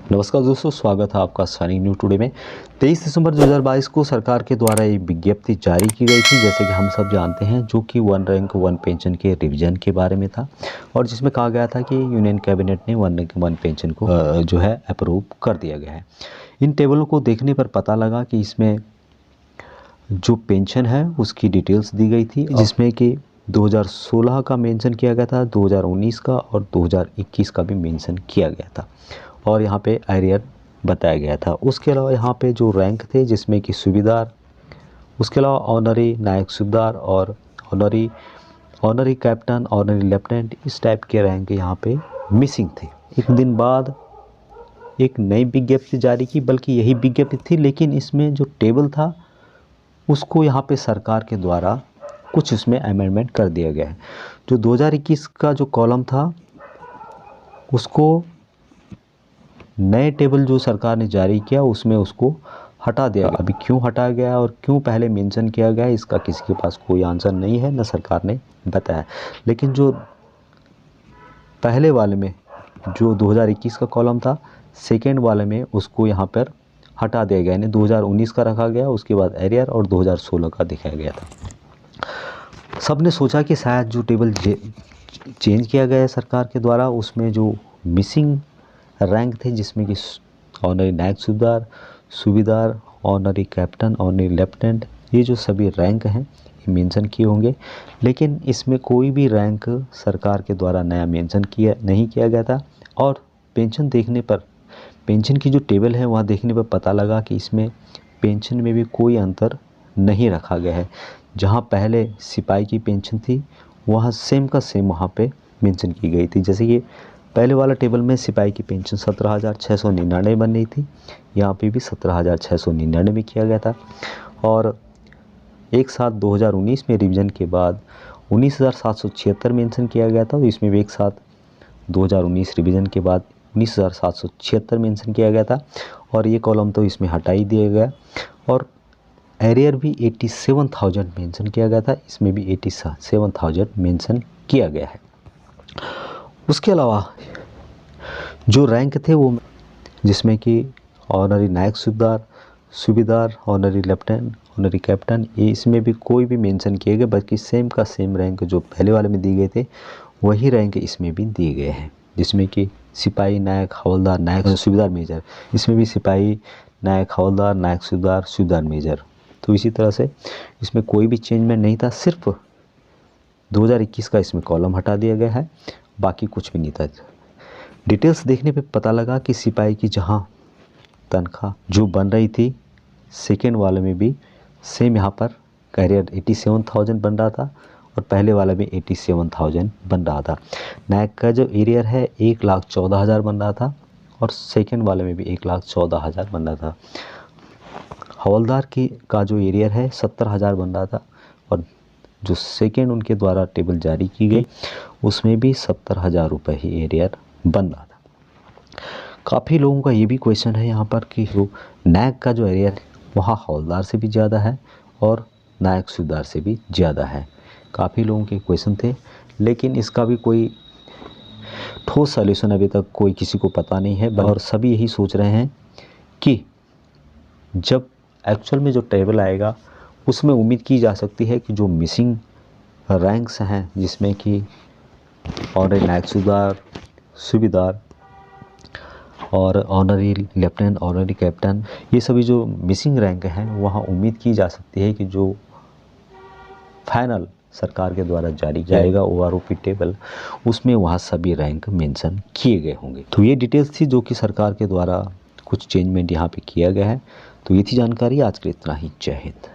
नमस्कार दोस्तों, स्वागत है आपका साइनिंग न्यू टुडे में। 23 दिसंबर 2022 को सरकार के द्वारा एक विज्ञप्ति जारी की गई थी, जैसे कि हम सब जानते हैं, जो कि वन रैंक वन पेंशन के रिवीजन के बारे में था और जिसमें कहा गया था कि यूनियन कैबिनेट ने वन रैंक वन पेंशन को जो है अप्रूव कर दिया गया है। इन टेबलों को देखने पर पता लगा कि इसमें जो पेंशन है उसकी डिटेल्स दी गई थी, जिसमें कि 2016 का मेंशन किया गया था, 2019 का और 2021 का भी मेंशन किया गया था और यहाँ पे एरियर बताया गया था। उसके अलावा यहाँ पे जो रैंक थे, जिसमें कि सूबेदार, उसके अलावा ऑनरी नायक सूबेदार और ऑनरी कैप्टन, ऑनरी लेफ्टिनेंट, इस टाइप के रैंक यहाँ पे मिसिंग थे। एक दिन बाद एक नई विज्ञप्ति जारी की, बल्कि यही विज्ञप्ति थी, लेकिन इसमें जो टेबल था उसको यहाँ पे सरकार के द्वारा कुछ इसमें अमेंडमेंट कर दिया गया है। जो 2021 का जो कॉलम था उसको नए टेबल जो सरकार ने जारी किया उसमें उसको हटा दिया गया। अभी क्यों हटाया गया और क्यों पहले मेंशन किया गया, इसका किसी के पास कोई आंसर नहीं है, न सरकार ने बताया। लेकिन जो पहले वाले में जो 2021 का कॉलम था, सेकेंड वाले में उसको यहाँ पर हटा दिया गया, यानी 2019 का रखा गया, उसके बाद एरियर और 2016 का दिखाया गया था। सब ने सोचा कि शायद जो टेबल चेंज किया गया है सरकार के द्वारा, उसमें जो मिसिंग रैंक थे, जिसमें कि ऑनरी नायक सूबेदार, ऑनरी कैप्टन, ऑनरी लेफ्टिनेंट, ये जो सभी रैंक हैं ये मेंशन किए होंगे, लेकिन इसमें कोई भी रैंक सरकार के द्वारा नया मेंशन नहीं किया गया था। और पेंशन देखने पर, पेंशन की जो टेबल है वहाँ देखने पर पता लगा कि इसमें पेंशन में भी कोई अंतर नहीं रखा गया है। जहाँ पहले सिपाही की पेंशन थी वहाँ सेम का सेम वहाँ पे मेंशन की गई थी। जैसे कि पहले वाला टेबल में सिपाही की पेंशन 17,699 बन रही थी, यहाँ पे भी 17,699 किया गया था। और एक साथ 2019 में रिवीजन के बाद 19,776 मेंशन किया गया था, तो इसमें भी एक साथ 2019 रिवीजन के बाद 19,776 मेंशन किया गया था और ये कॉलम तो इसमें हटा ही दिया गया। और एरियर भी 87,000 मेंशन किया गया था, इसमें भी 87,000 मेंशन किया गया है। उसके अलावा जो रैंक थे वो, जिसमें कि ऑनरी नायक सूबेदार, ऑनरी लेफ्टिनेंट, ऑनरी कैप्टन, ये इसमें भी कोई भी मेंशन किए गए, बल्कि सेम का सेम रैंक जो पहले वाले में दिए गए थे वही रैंक इसमें भी दिए गए हैं। जिसमें कि सिपाही, नायक, हवलदार, नायक, सूबेदार, मेजर, इसमें भी सिपाही, नायक, हवलदार, नायक, सूबेदार, मेजर। तो इसी तरह से इसमें कोई भी चेंजमेंट नहीं था, सिर्फ 2021 का इसमें कॉलम हटा दिया गया है, बाकी कुछ भी नहीं था। डिटेल्स देखने पे पता लगा कि सिपाही की जहाँ तनख्वाह जो बन रही थी, सेकेंड वाले में भी सेम यहाँ पर कैरियर 87,000 बन रहा था और पहले वाला भी 87,000 बन रहा था। नायक का जो एरियर है 1,14,000 बन रहा था और सेकेंड वाले में भी 1,14,000 बन रहा था। हवलदार का जो एरियर है 70,000 बन रहा था और जो सेकेंड उनके द्वारा टेबल जारी की गई उसमें भी 70,000 रुपये ही एरियर बन रहा था। काफ़ी लोगों का ये भी क्वेश्चन है यहाँ पर कि जो नायक का जो एरियर वहाँ हवलदार से भी ज़्यादा है और नायक सूबेदार से भी ज़्यादा है। काफ़ी लोगों के क्वेश्चन थे, लेकिन इसका भी कोई ठोस सॉल्यूशन अभी तक कोई किसी को पता नहीं है और सभी यही सोच रहे हैं कि जब एक्चुअल में जो टेबल आएगा उसमें उम्मीद की जा सकती है कि जो मिसिंग रैंक्स हैं, जिसमें कि ऑनरी नायक सूबेदार और ऑनरी लेफ्टिनेंट, ऑनरी कैप्टन, ये सभी जो मिसिंग रैंक हैं वहाँ उम्मीद की जा सकती है कि जो फाइनल सरकार के द्वारा जारी जाएगा OROP टेबल, उसमें वहाँ सभी रैंक मेंशन किए गए होंगे। तो ये डिटेल्स थी जो कि सरकार के द्वारा कुछ चेंजमेंट यहाँ पे किया गया है। तो ये थी जानकारी, आज के लिए इतना ही। जय हिंद।